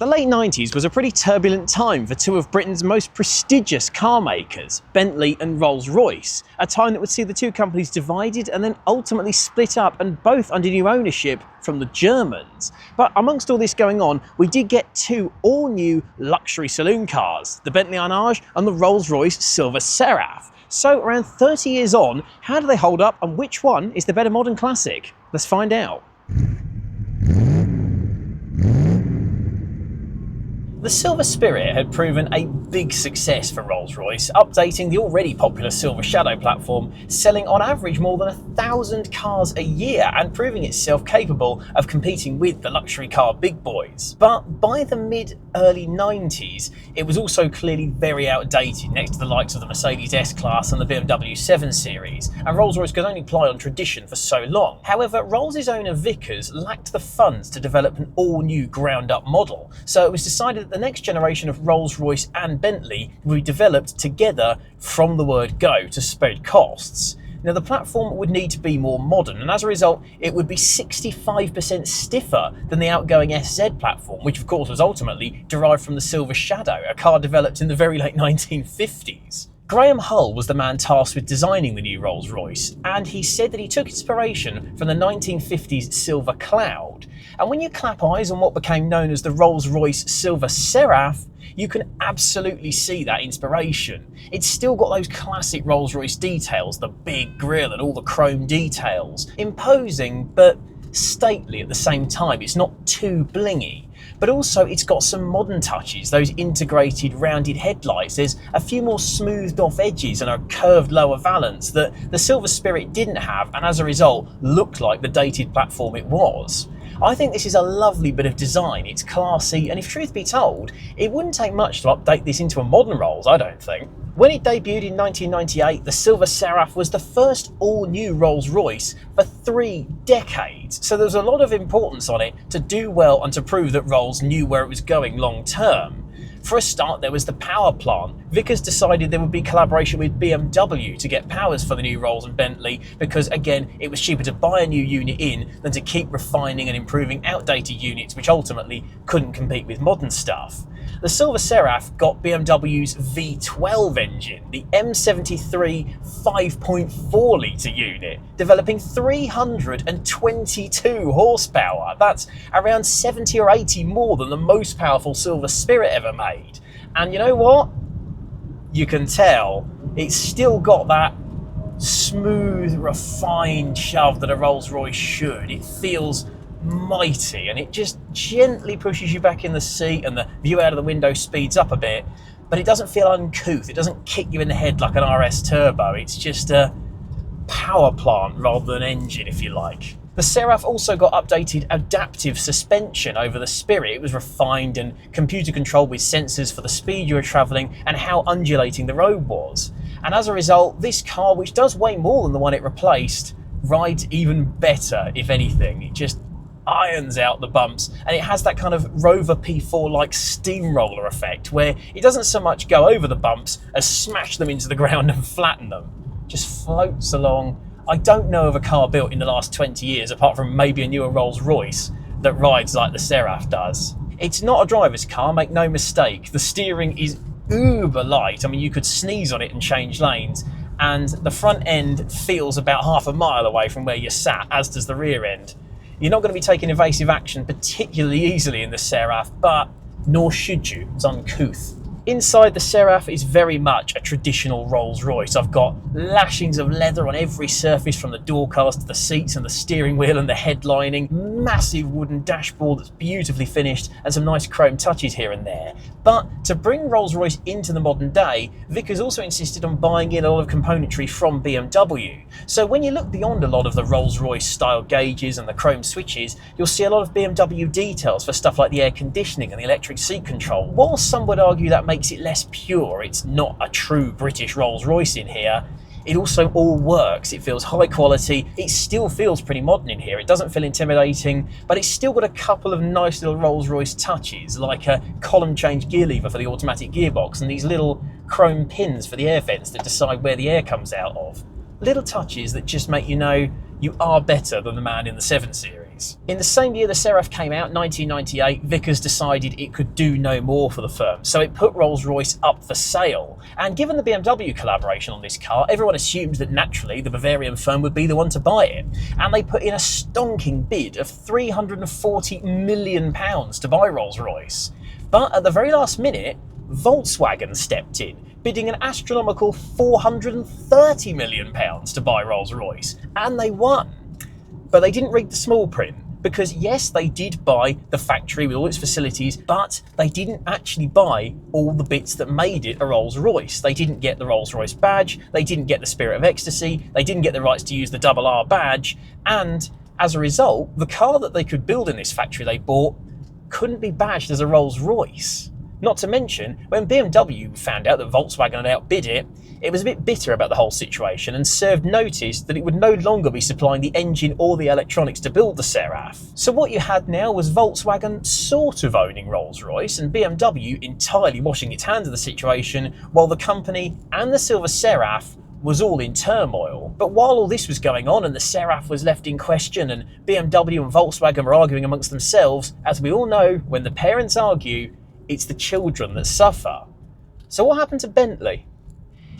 The late 90s was a pretty turbulent time for two of Britain's most prestigious car makers, Bentley and Rolls-Royce, a time that would see the two companies divided and then ultimately split up and both under new ownership from the Germans. But amongst all this going on, we did get two all-new luxury saloon cars, the Bentley Arnage and the Rolls-Royce Silver Seraph. So around 30 years on, how do they hold up and which one is the better modern classic? Let's find out. The Silver Spirit had proven a big success for Rolls-Royce, updating the already popular Silver Shadow platform, selling on average more than 1,000 cars a year and proving itself capable of competing with the luxury car big boys. But by the mid-early 90s, it was also clearly very outdated next to the likes of the Mercedes S-Class and the BMW 7 Series, and Rolls-Royce could only rely on tradition for so long. However, Rolls' owner Vickers lacked the funds to develop an all-new ground-up model, so it was decided that the next generation of Rolls-Royce and Bentley would be developed together from the word go to spread costs. Now, the platform would need to be more modern, and as a result, it would be 65% stiffer than the outgoing SZ platform, which of course was ultimately derived from the Silver Shadow, a car developed in the very late 1950s. Graham Hull was the man tasked with designing the new Rolls-Royce, and he said that he took inspiration from the 1950s Silver Cloud. And when you clap eyes on what became known as the Rolls-Royce Silver Seraph, you can absolutely see that inspiration. It's still got those classic Rolls-Royce details, the big grille and all the chrome details. Imposing, but stately at the same time. It's not too blingy. But also it's got some modern touches, those integrated rounded headlights. There's a few more smoothed off edges and a curved lower valance that the Silver Spirit didn't have, and as a result looked like the dated platform it was. I think this is a lovely bit of design. It's classy, and if truth be told, it wouldn't take much to update this into a modern Rolls, I don't think. When it debuted in 1998, the Silver Seraph was the first all-new Rolls-Royce for 3 decades, so there was a lot of importance on it to do well and to prove that Rolls knew where it was going long term. For a start, there was the power plant. Vickers decided there would be collaboration with BMW to get powers for the new Rolls and Bentley because, again, it was cheaper to buy a new unit in than to keep refining and improving outdated units which ultimately couldn't compete with modern stuff. The Silver Seraph got BMW's V12 engine, the M73 5.4 litre unit, developing 322 horsepower. That's around 70 or 80 more than the most powerful Silver Spirit ever made. And you know what? You can tell it's still got that smooth, refined shove that a Rolls-Royce should. It feels mighty, and it just gently pushes you back in the seat, and the view out of the window speeds up a bit, but it doesn't feel uncouth. It doesn't kick you in the head like an RS Turbo. It's just a power plant rather than engine, if you like. The Seraph also got updated adaptive suspension over the Spirit. It was refined and computer controlled with sensors for the speed you were travelling and how undulating the road was. And as a result, this car, which does weigh more than the one it replaced, rides even better, if anything. It just irons out the bumps, and it has that kind of Rover P4 like steamroller effect where it doesn't so much go over the bumps as smash them into the ground and flatten them. Just floats along. I don't know of a car built in the last 20 years, apart from maybe a newer Rolls-Royce, that rides like the Seraph does. It's not a driver's car, make no mistake. The steering is uber light. I mean, you could sneeze on it and change lanes, and the front end feels about half a mile away from where you're sat, as does the rear end. You're not going to be taking evasive action particularly easily in the Seraph, but nor should you. It's uncouth. Inside, the Seraph is very much a traditional Rolls-Royce. I've got lashings of leather on every surface, from the door cast to the seats and the steering wheel and the headlining. Massive wooden dashboard that's beautifully finished, and some nice chrome touches here and there. But to bring Rolls-Royce into the modern day, Vickers also insisted on buying in a lot of componentry from BMW. So when you look beyond a lot of the Rolls-Royce style gauges and the chrome switches, you'll see a lot of BMW details for stuff like the air conditioning and the electric seat control. While some would argue that makes it less pure, it's not a true British Rolls-Royce in here, it also all works. It feels high quality. It still feels pretty modern in here. It doesn't feel intimidating, but it's still got a couple of nice little Rolls-Royce touches, like a column change gear lever for the automatic gearbox and these little chrome pins for the air vents that decide where the air comes out of. Little touches that just make you know you are better than the man in the 7 Series. guys. In the same year the Seraph came out, 1998, Vickers decided it could do no more for the firm, so it put Rolls-Royce up for sale. And given the BMW collaboration on this car, everyone assumed that naturally the Bavarian firm would be the one to buy it. And they put in a stonking bid of £340 million to buy Rolls-Royce. But at the very last minute, Volkswagen stepped in, bidding an astronomical £430 million to buy Rolls-Royce, and they won. But they didn't read the small print, because yes, they did buy the factory with all its facilities, but they didn't actually buy all the bits that made it a Rolls-Royce. They didn't get the Rolls-Royce badge, they didn't get the Spirit of Ecstasy, they didn't get the rights to use the RR badge, and as a result, the car that they could build in this factory they bought couldn't be badged as a Rolls-Royce. Not to mention, when BMW found out that Volkswagen had outbid it, it was a bit bitter about the whole situation and served notice that it would no longer be supplying the engine or the electronics to build the Seraph. So what you had now was Volkswagen sort of owning Rolls-Royce and BMW entirely washing its hands of the situation, while the company and the Silver Seraph was all in turmoil. But while all this was going on and the Seraph was left in question and BMW and Volkswagen were arguing amongst themselves, as we all know, when the parents argue, it's the children that suffer. So what happened to Bentley?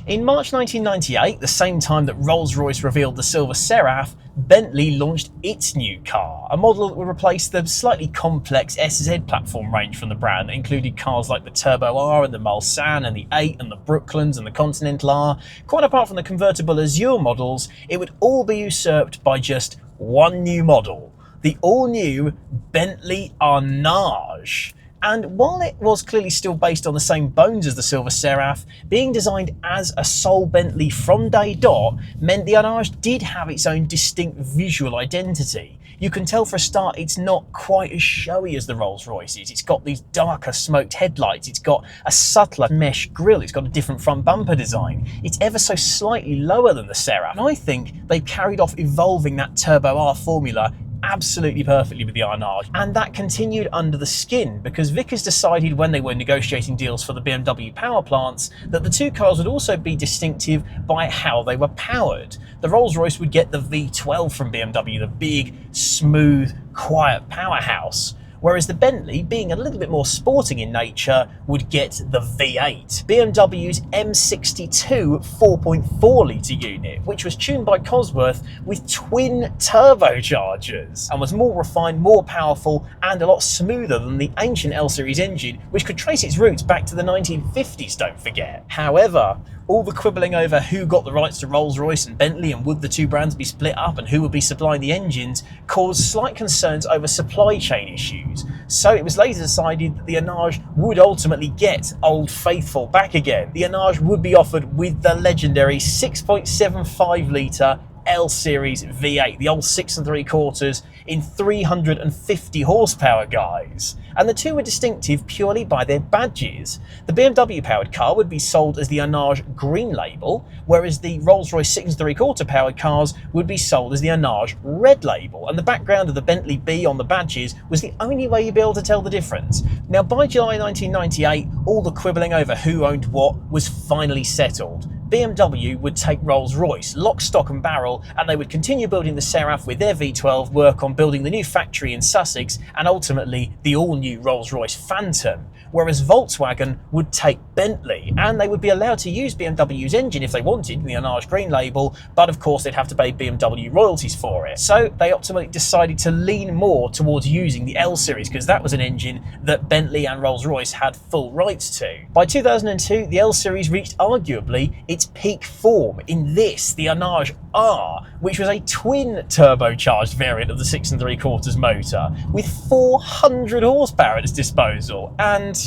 In March 1998, the same time that Rolls-Royce revealed the Silver Seraph, Bentley launched its new car, a model that would replace the slightly complex SZ platform range from the brand that included cars like the Turbo R and the Mulsanne and the 8 and the Brooklands and the Continental R. Quite apart from the convertible Azure models, it would all be usurped by just one new model, the all-new Bentley Arnage. And while it was clearly still based on the same bones as the Silver Seraph, being designed as a sole Bentley from day dot meant the Arnage did have its own distinct visual identity. You can tell for a start it's not quite as showy as the Rolls-Royce is. It's got these darker smoked headlights, it's got a subtler mesh grille, it's got a different front bumper design. It's ever so slightly lower than the Seraph. And I think they've carried off evolving that Turbo R formula absolutely perfectly with the Arnage, and that continued under the skin because Vickers decided when they were negotiating deals for the BMW power plants that the two cars would also be distinctive by how they were powered. The Rolls-Royce would get the V12 from BMW, the big, smooth, quiet powerhouse, whereas the Bentley, being a little bit more sporting in nature, would get the V8. BMW's M62 4.4 litre unit, which was tuned by Cosworth with twin turbochargers and was more refined, more powerful and a lot smoother than the ancient L-Series engine, which could trace its roots back to the 1950s, don't forget. However, all the quibbling over who got the rights to Rolls-Royce and Bentley and would the two brands be split up and who would be supplying the engines caused slight concerns over supply chain issues. So it was later decided that the Arnage would ultimately get Old Faithful back again. The Arnage would be offered with the legendary 6.75 litre L-Series V8, the old 6 3/4 in 350 horsepower, guys. And the two were distinctive purely by their badges. The BMW powered car would be sold as the Arnage Green Label, whereas the Rolls-Royce 6 3/4 powered cars would be sold as the Arnage Red Label, and the background of the Bentley B on the badges was the only way you'd be able to tell the difference. Now, by July 1998, all the quibbling over who owned what was finally settled. BMW would take Rolls-Royce, lock, stock and barrel, and they would continue building the Seraph with their V12, work on building the new factory in Sussex, and ultimately the all-new Rolls-Royce Phantom. Whereas Volkswagen would take Bentley, and they would be allowed to use BMW's engine if they wanted in the Arnage Green Label, but of course they'd have to pay BMW royalties for it. So they ultimately decided to lean more towards using the L-Series, because that was an engine that Bentley and Rolls-Royce had full rights to. By 2002, the L-Series reached arguably its peak form in this, the Arnage R, which was a twin turbocharged variant of the 6 3/4 motor with 400 horsepower at its disposal, and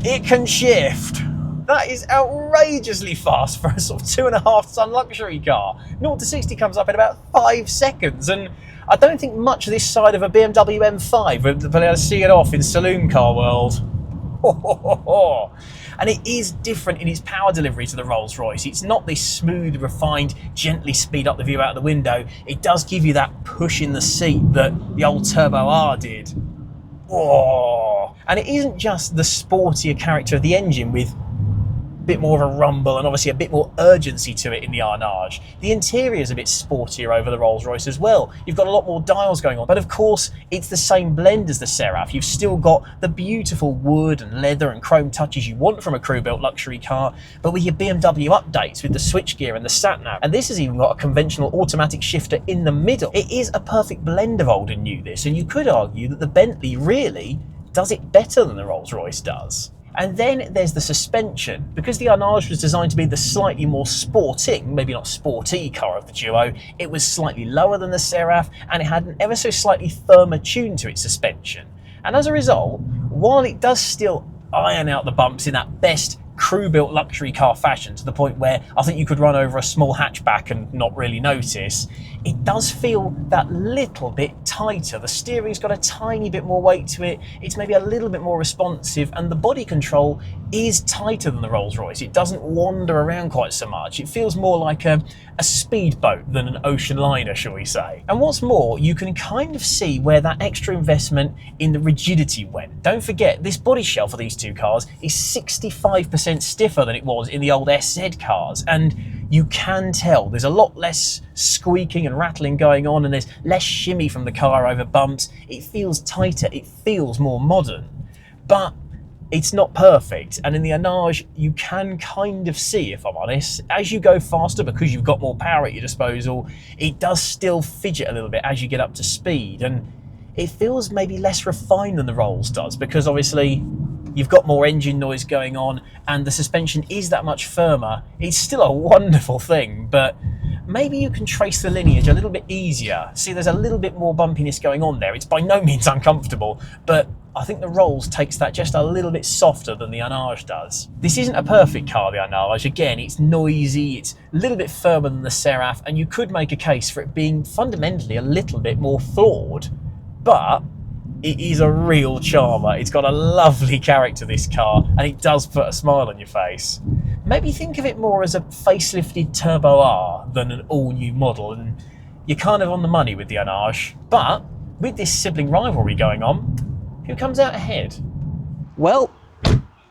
it can shift. That is outrageously fast for a sort of 2.5 ton luxury car. 0 to 60 comes up in about 5 seconds, and I don't think much of this side of a BMW M5 would be able to see it off in saloon car world. And it is different in its power delivery to the Rolls-Royce. It's not this smooth, refined, gently speed up the view out the window. It does give you that push in the seat that the old Turbo R did. Oh. And it isn't just the sportier character of the engine with bit more of a rumble and obviously a bit more urgency to it in the Arnage. The interior is a bit sportier over the Rolls-Royce as well. You've got a lot more dials going on, but of course it's the same blend as the Seraph. You've still got the beautiful wood and leather and chrome touches you want from a crew-built luxury car, but with your BMW updates with the switchgear and the sat-nav. And this has even got a conventional automatic shifter in the middle. It is a perfect blend of old and new, this, and you could argue that the Bentley really does it better than the Rolls-Royce does. And then there's the suspension. Because the Arnage was designed to be the slightly more sporting, maybe not sporty car of the duo, it was slightly lower than the Seraph, and it had an ever so slightly firmer tune to its suspension. And as a result, while it does still iron out the bumps in that best crew-built luxury car fashion, to the point where I think you could run over a small hatchback and not really notice, it does feel that little bit tighter. The steering's got a tiny bit more weight to it, it's maybe a little bit more responsive, and the body control is tighter than the Rolls-Royce. It doesn't wander around quite so much. It feels more like a speedboat than an ocean liner, shall we say. And what's more, you can kind of see where that extra investment in the rigidity went. Don't forget, this body shell for these two cars is 65% stiffer than it was in the old SZ cars, and you can tell there's a lot less squeaking and rattling going on, and there's less shimmy from the car over bumps. It feels tighter, it feels more modern, but it's not perfect. And in the Arnage, you can kind of see, if I'm honest, as you go faster, because you've got more power at your disposal, it does still fidget a little bit as you get up to speed, and it feels maybe less refined than the Rolls does, because obviously you've got more engine noise going on and the suspension is that much firmer. It's still a wonderful thing, but maybe you can trace the lineage a little bit easier. See, there's a little bit more bumpiness going on there. It's by no means uncomfortable, but I think the Rolls takes that just a little bit softer than the Arnage does. This isn't a perfect car, the Arnage. Again, it's noisy, it's a little bit firmer than the Seraph, and you could make a case for it being fundamentally a little bit more flawed, but it is a real charmer. It's got a lovely character, this car, and it does put a smile on your face. Maybe think of it more as a facelifted Turbo R than an all-new model, and you're kind of on the money with the Arnage. But with this sibling rivalry going on, who comes out ahead? Well,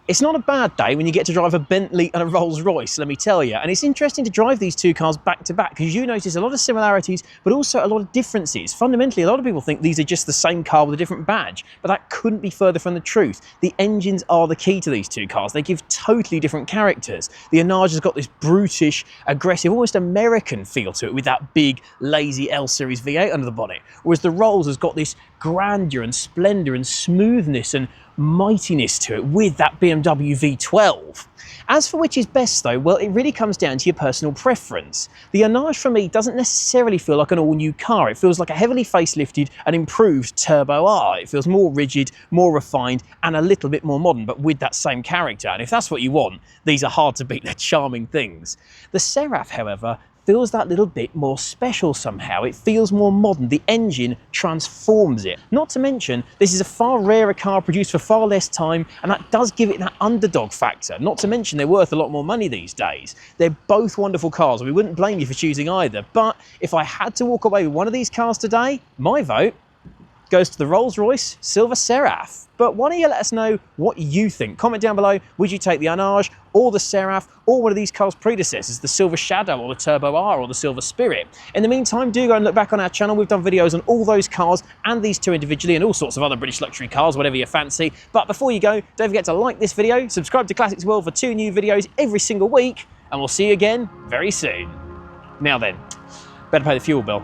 it's not a bad day when you get to drive a Bentley and a Rolls-Royce, let me tell you. And it's interesting to drive these two cars back to back, because you notice a lot of similarities, but also a lot of differences. Fundamentally, a lot of people think these are just the same car with a different badge, but that couldn't be further from the truth. The engines are the key to these two cars. They give totally different characters. The Arnage has got this brutish, aggressive, almost American feel to it, with that big, lazy L-Series V8 under the bonnet, whereas the Rolls has got this grandeur and splendour and smoothness and mightiness to it with that BMW V12. As for which is best though, well, it really comes down to your personal preference. The Arnage for me doesn't necessarily feel like an all-new car. It feels like a heavily facelifted and improved Turbo R. It feels more rigid, more refined, and a little bit more modern, but with that same character. And if that's what you want, these are hard to beat. They're charming things. The Seraph, however, feels that little bit more special somehow. It feels more modern. The engine transforms it. Not to mention, this is a far rarer car produced for far less time, and that does give it that underdog factor. Not to mention, they're worth a lot more money these days. They're both wonderful cars. We wouldn't blame you for choosing either, but if I had to walk away with one of these cars today, my vote goes to the Rolls-Royce Silver Seraph. But why don't you let us know what you think? Comment down below, would you take the Arnage or the Seraph or one of these cars' predecessors, the Silver Shadow or the Turbo R or the Silver Spirit? In the meantime, do go and look back on our channel. We've done videos on all those cars and these two individually, and all sorts of other British luxury cars, whatever you fancy. But before you go, don't forget to like this video, subscribe to Classics World for 2 new videos every single week, and we'll see you again very soon. Now then, better pay the fuel bill.